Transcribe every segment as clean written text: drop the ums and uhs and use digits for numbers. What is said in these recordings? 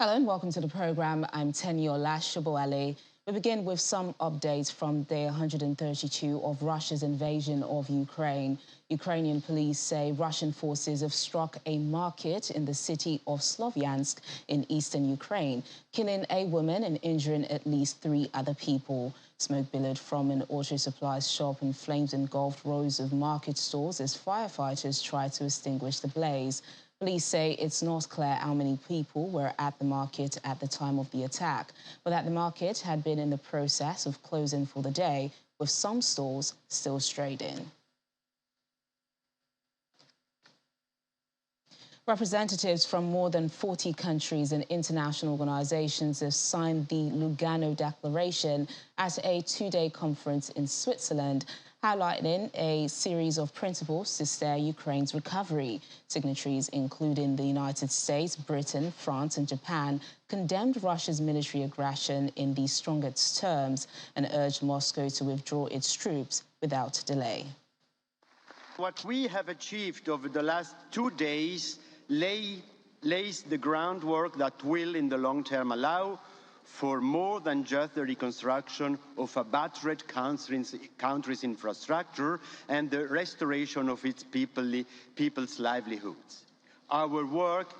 Hello and welcome to the programme. I'm Teniola Shoboale. We begin with some updates from day 132 of Russia's invasion of Ukraine. Ukrainian police say Russian forces have struck a market in the city of Slovyansk in eastern Ukraine, killing a woman and injuring at least 3 other people. Smoke billowed from an auto supplies shop and flames engulfed rows of market stores as firefighters tried to extinguish the blaze. Police say it's not clear how many people were at the market at the time of the attack, but that the market had been in the process of closing for the day, with some stores still trading. Representatives from more than 40 countries and international organizations have signed the Lugano Declaration at a 2-day conference in Switzerland, highlighting a series of principles to steer Ukraine's recovery. Signatories, including the United States, Britain, France and Japan, condemned Russia's military aggression in the strongest terms and urged Moscow to withdraw its troops without delay. What we have achieved over the last 2 days lays the groundwork that will, in the long term, allow for more than just the reconstruction of a battered country's infrastructure and the restoration of its people's livelihoods. Our work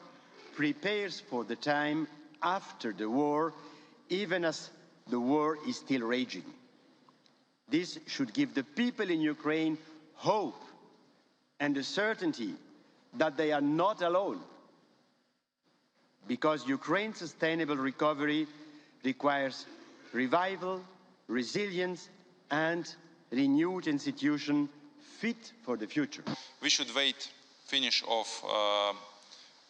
prepares for the time after the war, even as the war is still raging. This should give the people in Ukraine hope and the certainty that they are not alone, because Ukraine's sustainable recovery requires revival, resilience and renewed institutions fit for the future. We should wait finish of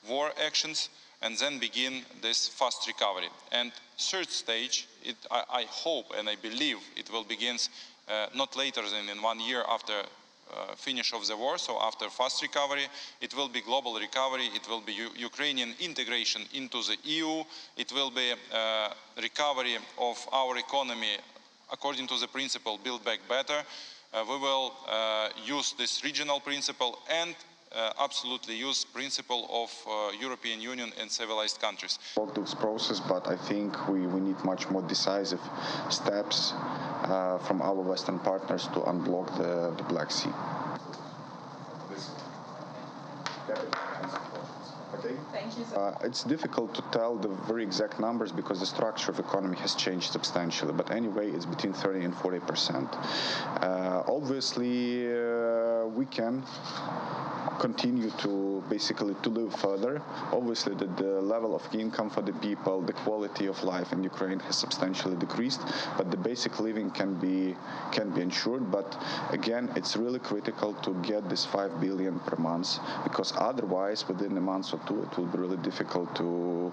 war actions and then begin this fast recovery. And third stage, I hope and I believe it will begin not later than in 1 year after finish of the war, so after fast recovery, it will be global recovery, it will be Ukrainian integration into the EU, it will be recovery of our economy according to the principle Build Back Better. We will use this regional principle and absolutely use principle of European Union and civilized countries. This process, but I think we need much more decisive steps from our Western partners to unblock the Black Sea. Okay. Thank you. It's difficult to tell the very exact numbers because the structure of the economy has changed substantially. But anyway, it's between 30 and 40%. Obviously, we can continue to basically to live further. Obviously, the level of income for the people, the quality of life in Ukraine has substantially decreased, but the basic living can be ensured. But again, it's really critical to get this 5 billion per month, because otherwise, within a month or two, it will be really difficult to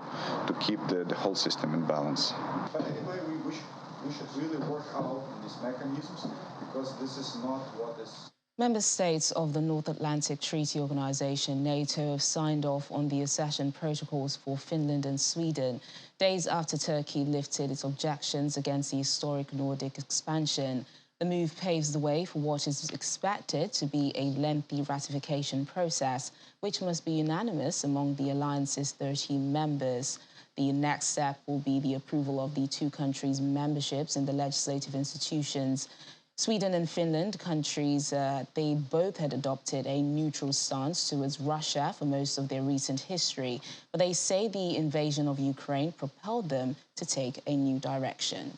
keep the whole system in balance. But anyway, we should really work out these mechanisms, because this is not what is. Member states of the North Atlantic Treaty Organization, NATO, have signed off on the accession protocols for Finland and Sweden, days after Turkey lifted its objections against the historic Nordic expansion. The move paves the way for what is expected to be a lengthy ratification process, which must be unanimous among the alliance's 13 members. The next step will be the approval of the 2 countries' memberships in the legislative institutions. Sweden and Finland, countries, they both had adopted a neutral stance towards Russia for most of their recent history, but they say the invasion of Ukraine propelled them to take a new direction.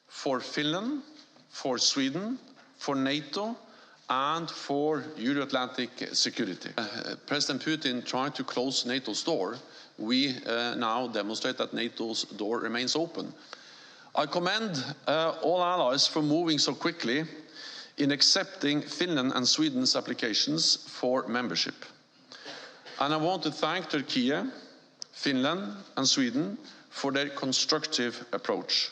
For Finland, for Sweden, for NATO, and for Euro-Atlantic security. President Putin tried to close NATO's door. We now demonstrate that NATO's door remains open. I commend all allies for moving so quickly in accepting Finland and Sweden's applications for membership. And I want to thank Turkey, Finland and Sweden for their constructive approach.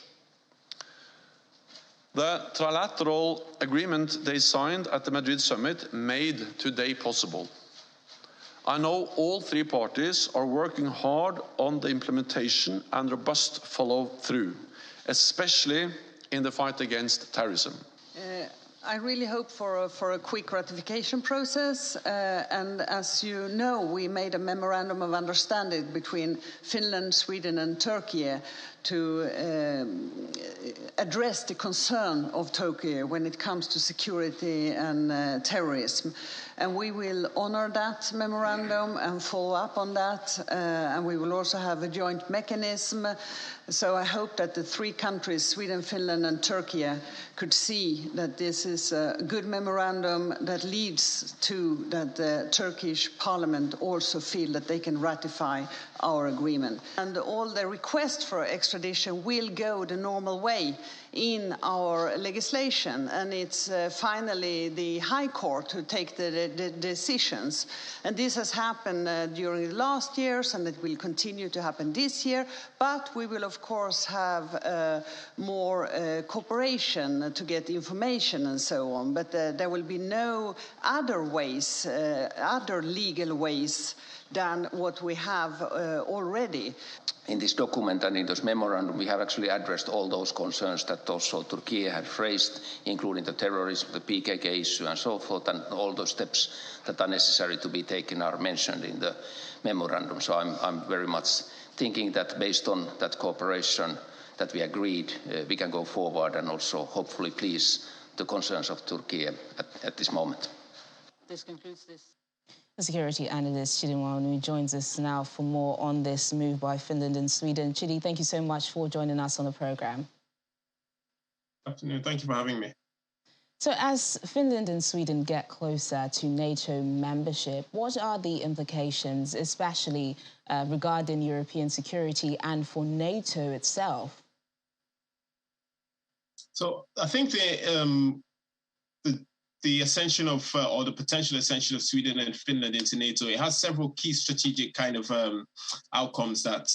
The trilateral agreement they signed at the Madrid summit made today possible. I know all 3 parties are working hard on the implementation and robust follow-through, especially in the fight against terrorism. I really hope for a quick ratification process. And as you know, we made a memorandum of understanding between Finland, Sweden, and Turkey to address the concern of Turkey when it comes to security and terrorism. And we will honor that memorandum and follow up on that. And we will also have a joint mechanism. So I hope that the three countries, Sweden, Finland, and Turkey, could see that this is a good memorandum that leads to that the Turkish parliament also feel that they can ratify our agreement. And all the requests for extradition will go the normal way in our legislation, and it's finally the High Court who take the decisions. And this has happened during the last years, and it will continue to happen this year. But we will, of course, have more cooperation to get information and so on. But there will be no other ways, other legal ways than what we have already. In this document and in this memorandum, we have actually addressed all those concerns that also Turkey had raised, including the terrorism, the PKK issue, and so forth, and all those steps that are necessary to be taken are mentioned in the memorandum. So I'm very much thinking that based on that cooperation that we agreed, we can go forward and also hopefully please the concerns of Turkey at this moment. This concludes this. Security analyst Chidi Nwanu joins us now for more on this move by Finland and Sweden. Chidi, thank you so much for joining us on the programme. Good afternoon. Thank you for having me. So as Finland and Sweden get closer to NATO membership, what are the implications, especially regarding European security and for NATO itself? So I think the ascension of, or the potential ascension of Sweden and Finland into NATO, it has several key strategic kind of outcomes that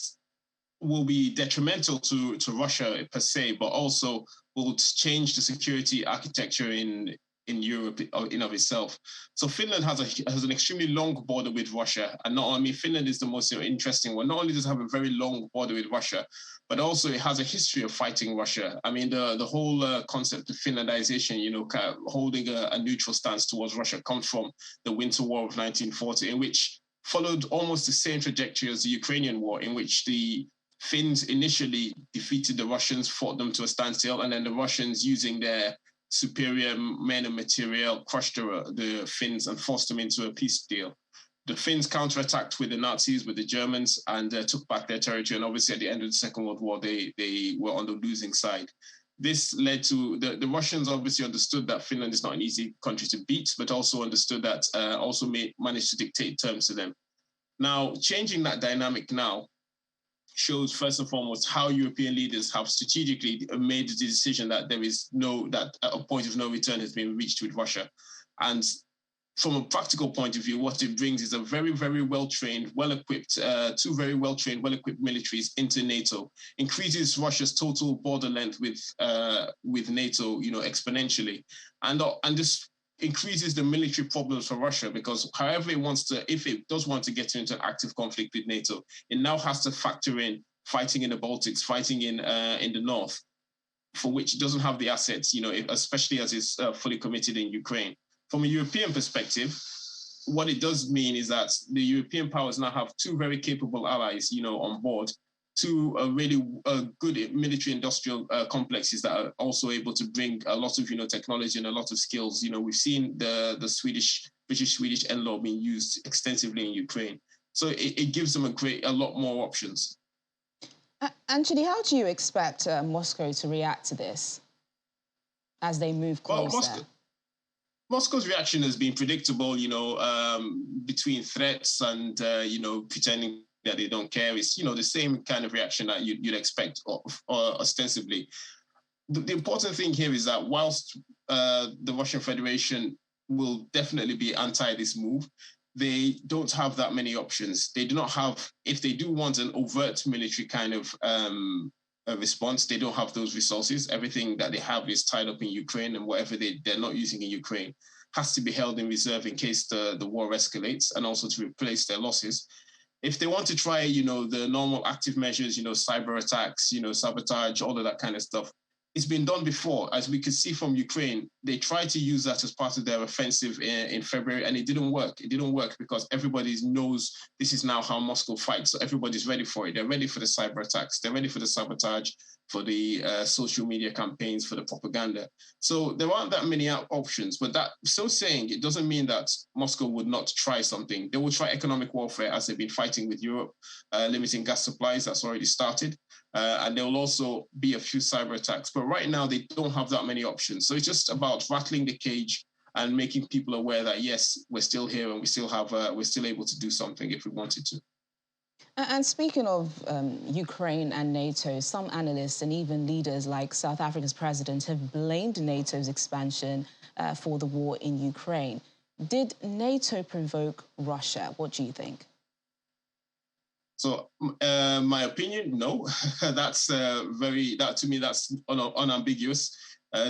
will be detrimental to Russia per se, but also will change the security architecture in Europe in of itself. So Finland has an extremely long border with Russia, and not only Finland is the most interesting one. Not only does it have a very long border with Russia, but also it has a history of fighting Russia. I mean, the whole concept of Finlandization, you know, kind of holding a neutral stance towards Russia, comes from the Winter War of 1940, in which followed almost the same trajectory as the Ukrainian war, in which the Finns initially defeated the Russians, fought them to a standstill, and then the Russians, using their superior men and material, crushed the Finns and forced them into a peace deal. The Finns counterattacked with the Nazis, with the Germans, and took back their territory. And obviously, at the end of the Second World War, they were on the losing side. This led to the Russians obviously understood that Finland is not an easy country to beat, but also understood that managed to dictate terms to them. Now, changing that dynamic now shows first and foremost how European leaders have strategically made the decision that that a point of no return has been reached with Russia. And from a practical point of view, what it brings is a very, very well-trained, well-equipped, two very well-trained, well-equipped militaries into NATO, increases Russia's total border length with NATO, you know, exponentially, and this increases the military problems for Russia, because however it wants to, if it does want to get into an active conflict with NATO, it now has to factor in fighting in the Baltics, fighting in the north, for which it doesn't have the assets, you know, especially as it's fully committed in Ukraine. From a European perspective, what it does mean is that the European powers now have two very capable allies, you know, on board, two really good military-industrial complexes that are also able to bring a lot of, you know, technology and a lot of skills. You know, we've seen the British-Swedish NLAW being used extensively in Ukraine. So it gives them a lot more options. Anthony, how do you expect Moscow to react to this as they move closer? Well, Moscow's reaction has been predictable, you know, between threats and, you know, pretending that they don't care. It's, you know, the same kind of reaction that you'd expect ostensibly. The important thing here is that whilst the Russian Federation will definitely be anti this move, they don't have that many options. They do not have, if they do want an overt military kind of a response, they don't have those resources. Everything that they have is tied up in Ukraine, and whatever they're not using in Ukraine has to be held in reserve in case the war escalates, and also to replace their losses. If they want to try, you know, the normal active measures, you know, cyber attacks, you know, sabotage, all of that kind of stuff, it's been done before. As we could see from Ukraine, they tried to use that as part of their offensive in February, and it didn't work. It didn't work because everybody knows this is now how Moscow fights. So everybody's ready for it. They're ready for the cyber attacks. They're ready for the sabotage, for the social media campaigns, for the propaganda. So there aren't that many options, but that so saying, it doesn't mean that Moscow would not try something. They will try economic warfare as they've been fighting with Europe, limiting gas supplies. That's already started. And there will also be a few cyber attacks. But right now, they don't have that many options. So it's just about rattling the cage and making people aware that, yes, we're still here and we still have, we're still able to do something if we wanted to. And speaking of Ukraine and NATO, some analysts and even leaders like South Africa's president have blamed NATO's expansion for the war in Ukraine. Did NATO provoke Russia? What do you think? So my opinion, no. That's to me, that's unambiguous.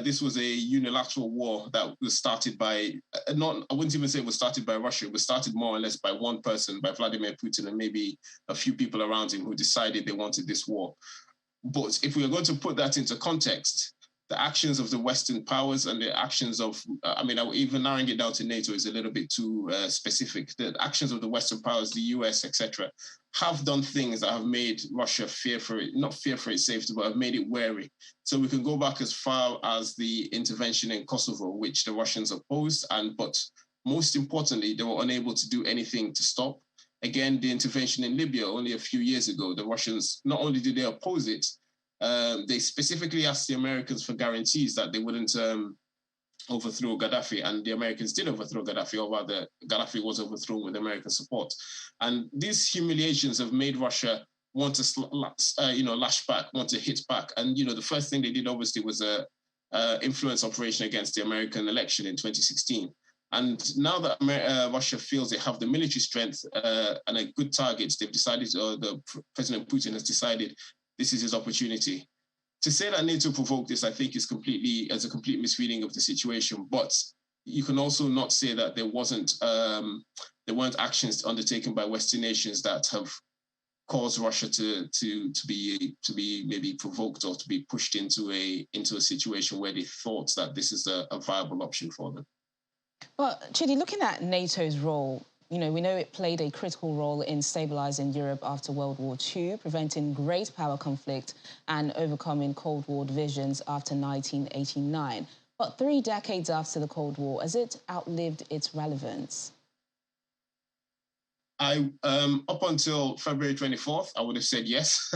This was a unilateral war that was started by, I wouldn't even say it was started by Russia. It was started more or less by one person, by Vladimir Putin, and maybe a few people around him who decided they wanted this war. But if we are going to put that into context, the actions of the Western powers and the actions of, even narrowing it down to NATO is a little bit too specific. The actions of the Western powers, the US, etc., have done things that have made Russia not fear for its safety, but have made it wary. So we can go back as far as the intervention in Kosovo, which the Russians opposed, but most importantly, they were unable to do anything to stop. Again, the intervention in Libya only a few years ago, the Russians, not only did they oppose it, they specifically asked the Americans for guarantees that they wouldn't overthrow Gaddafi, and the Americans did overthrow Gaddafi, or rather, Gaddafi was overthrown with American support. And these humiliations have made Russia want to, lash back, want to hit back. And the first thing they did, obviously, was a influence operation against the American election in 2016. And now that Russia feels they have the military strength and a good target, they've decided, or the President Putin has decided, this is his opportunity. To say that NATO provoked this, I think, is a complete misreading of the situation. But you can also not say that there weren't actions undertaken by Western nations that have caused Russia to be maybe provoked or to be pushed into a situation where they thought that this is a viable option for them. Well, Chidi, looking at NATO's role, we know it played a critical role in stabilising Europe after World War II, preventing great power conflict and overcoming Cold War divisions after 1989. But 3 decades after the Cold War, has it outlived its relevance? Up until February 24th, I would have said yes.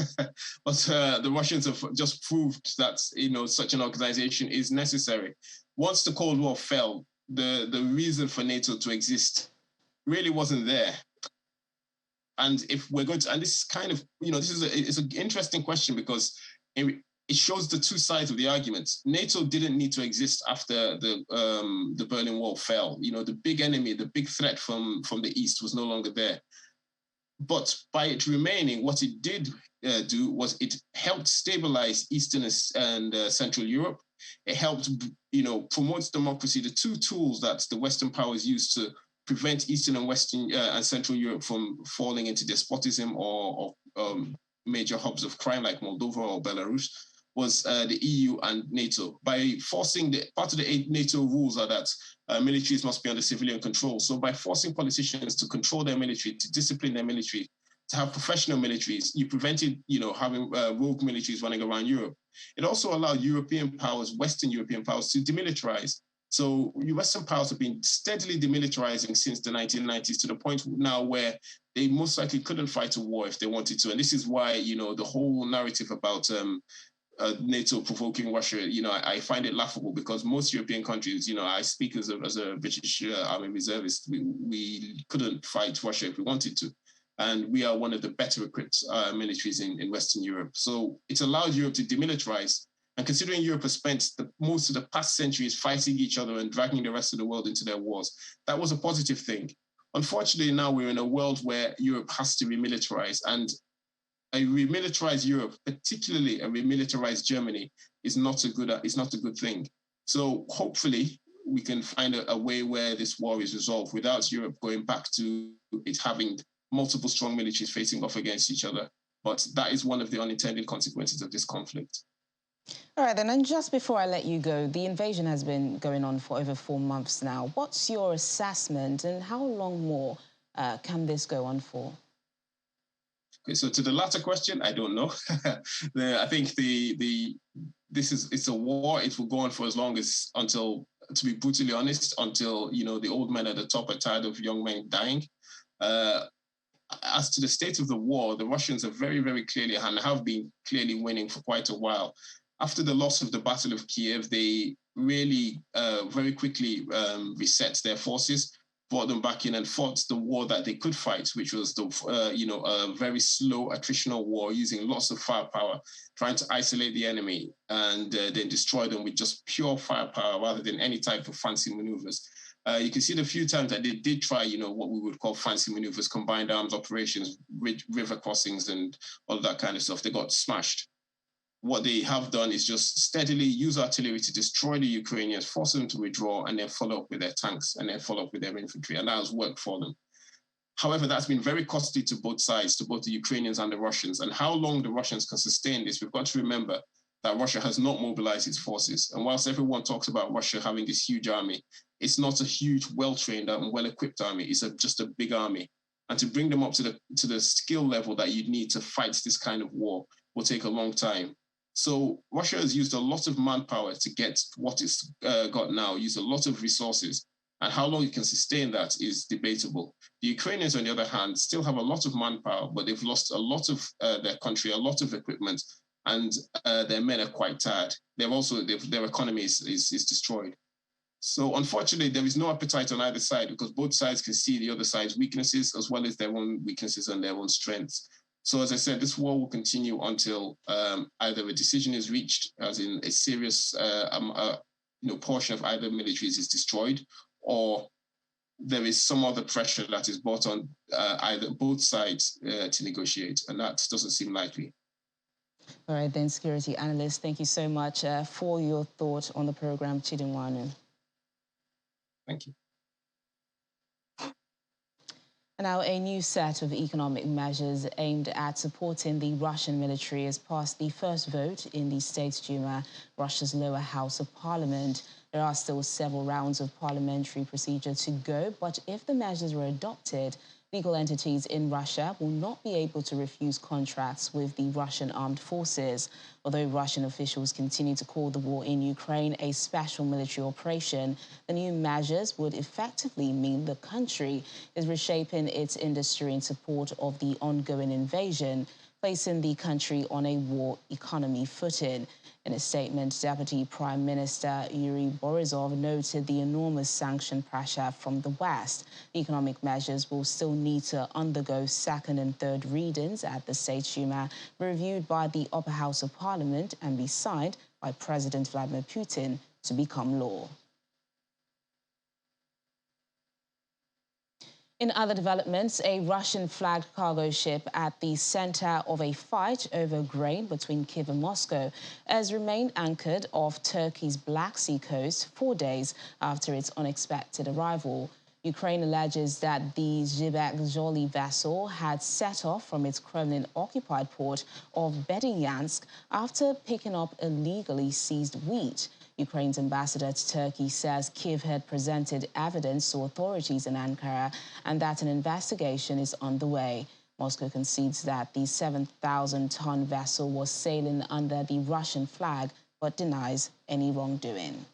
But the Russians have just proved that, such an organization is necessary. Once the Cold War fell, the reason for NATO to exist really wasn't there. And if we're going to, and this is kind of, it's an interesting question because it shows the two sides of the argument. NATO didn't need to exist after the Berlin Wall fell. The big enemy, the big threat from the East was no longer there. But by it remaining, what it did do was it helped stabilize Eastern and Central Europe. It helped, promote democracy. The two tools that the Western powers used to prevent Eastern and Western and Central Europe from falling into despotism or major hubs of crime like Moldova or Belarus was the EU and NATO. By forcing part of the NATO rules are that militaries must be under civilian control. So by forcing politicians to control their military, to discipline their military, to have professional militaries, you prevented, having rogue militaries running around Europe. It also allowed European powers, Western European powers, to demilitarize. So Western powers have been steadily demilitarizing since the 1990s to the point now where they most likely couldn't fight a war if they wanted to. And this is why, the whole narrative about NATO provoking Russia, I find it laughable because most European countries, I speak as a British Army reservist, we couldn't fight Russia if we wanted to. And we are one of the better equipped militaries in Western Europe. So it's allowed Europe to demilitarize. And considering Europe has spent most of the past centuries fighting each other and dragging the rest of the world into their wars, that was a positive thing. Unfortunately, now we're in a world where Europe has to remilitarize. And a remilitarized Europe, particularly a remilitarized Germany, is not a good thing. So hopefully we can find a way where this war is resolved without Europe going back to it having multiple strong militaries facing off against each other. But that is one of the unintended consequences of this conflict. All right, then, and just before I let you go, the invasion has been going on for over 4 months now. What's your assessment, and how long more can this go on for? Okay, so to the latter question, I don't know. I think it's a war. It will go on for as long as until, to be brutally honest, until the old men at the top are tired of young men dying. As to the state of the war, the Russians are very, very clearly and have been clearly winning for quite a while. After the loss of the Battle of Kyiv, they really very quickly reset their forces, brought them back in and fought the war that they could fight, which was the a very slow attritional war using lots of firepower, trying to isolate the enemy and then destroy them with just pure firepower rather than any type of fancy maneuvers. You can see the few times that they did try, what we would call fancy maneuvers, combined arms operations, river crossings and all that kind of stuff. They got smashed. What they have done is just steadily use artillery to destroy the Ukrainians, force them to withdraw, and then follow up with their tanks, and then follow up with their infantry. And that has worked for them. However, that's been very costly to both sides, to both the Ukrainians and the Russians. And how long the Russians can sustain this, we've got to remember that Russia has not mobilized its forces. And whilst everyone talks about Russia having this huge army, it's not a huge, well-trained and well-equipped army. It's just a big army. And to bring them up to the skill level that you need to fight this kind of war will take a long time. So Russia has used a lot of manpower to get what it's got now, used a lot of resources. And how long it can sustain that is debatable. The Ukrainians, on the other hand, still have a lot of manpower, but they've lost a lot of their country, a lot of equipment, and their men are quite tired. Their economy is destroyed. So unfortunately, there is no appetite on either side because both sides can see the other side's weaknesses as well as their own weaknesses and their own strengths. So as I said, this war will continue until either a decision is reached, as in a serious portion of either militaries is destroyed, or there is some other pressure that is brought on either both sides to negotiate, and that doesn't seem likely. All right, then, security analyst, thank you so much for your thought on the program, Chidinwanu. Thank you. Now, a new set of economic measures aimed at supporting the Russian military has passed the first vote in the State Duma, Russia's lower house of parliament. There are still several rounds of parliamentary procedure to go, but if the measures are adopted, legal entities in Russia will not be able to refuse contracts with the Russian armed forces. Although Russian officials continue to call the war in Ukraine a special military operation, the new measures would effectively mean the country is reshaping its industry in support of the ongoing invasion, placing the country on a war economy footing. In a statement, Deputy Prime Minister Yuri Borisov noted the enormous sanction pressure from the West. Economic measures will still need to undergo second and third readings at the State Duma, reviewed by the upper house of parliament and be signed by President Vladimir Putin to become law. In other developments, a Russian-flagged cargo ship at the center of a fight over grain between Kyiv and Moscow has remained anchored off Turkey's Black Sea coast 4 days after its unexpected arrival. Ukraine alleges that the Zhibek-Zholi vessel had set off from its Kremlin-occupied port of Berdyansk after picking up illegally seized wheat. Ukraine's ambassador to Turkey says Kyiv had presented evidence to authorities in Ankara and that an investigation is underway. Moscow concedes that the 7,000-ton vessel was sailing under the Russian flag but denies any wrongdoing.